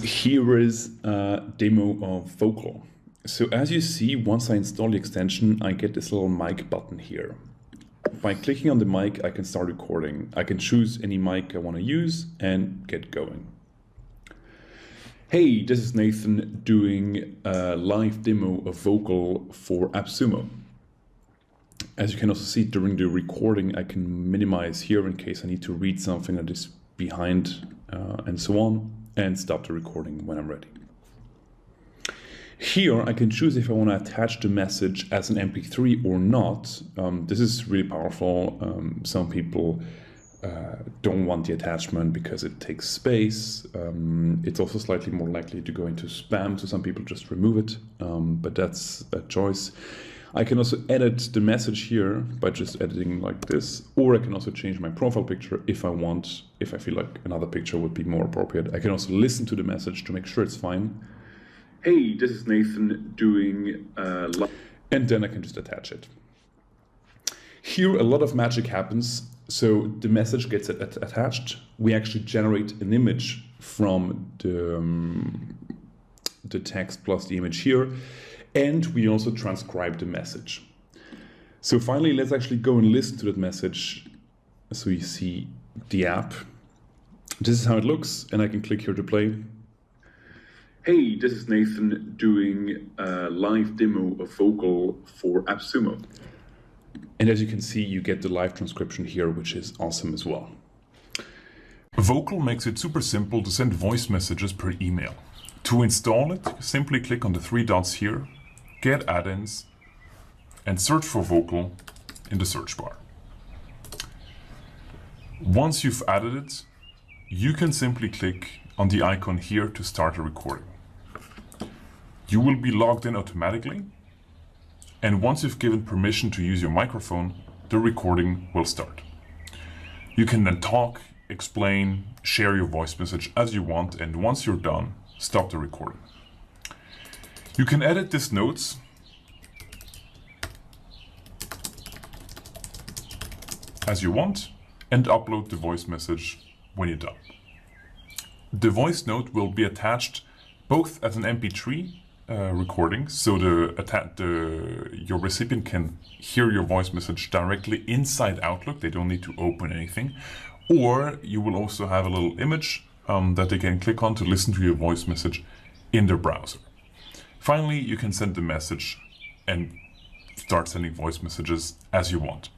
Here is a demo of Vocal. So as you see, once I install the extension, I get this little mic button here. By clicking on the mic, I can start recording. I can choose any mic I want to use and get going. Hey, this is Nathan doing a live demo of Vocal for appsumo. As you can also see during the recording, I can minimize here in case I need to read something that is behind and so on, and stop the recording when I'm ready. Here I can choose if I want to attach the message as an MP3 or not. This is really powerful. Some people don't want the attachment because it takes space. It's also slightly more likely to go into spam, so some people just remove it, but that's a choice. I can also edit the message here by just editing like this, or I can also change my profile picture if I want, if I feel like another picture would be more appropriate. I can also listen to the message to make sure it's fine. Hey, this is Nathan doing and then I can just attach it. Here a lot of magic happens. So the message gets attached. We actually generate an image from the text plus the image here. And we also transcribe the message. So finally, let's actually go and listen to that message. So you see the app. This is how it looks, and I can click here to play. Hey, this is Nathan doing a live demo of Vocal for appsumo. And as you can see, you get the live transcription here, which is awesome as well. Vocal makes it super simple to send voice messages per email. To install it, simply click on the three dots here, get add-ins, and search for Vocal in the search bar. Once you've added it, you can simply click on the icon here to start a recording. You will be logged in automatically, and once you've given permission to use your microphone, the recording will start. You can then talk, explain, share your voice message as you want, and once you're done, stop the recording. You can edit these notes as you want and upload the voice message when you're done. The voice note will be attached both as an MP3 recording, so your recipient can hear your voice message directly inside Outlook. They don't need to open anything. Or you will also have a little image that they can click on to listen to your voice message in their browser. Finally, you can send the message and start sending voice messages as you want.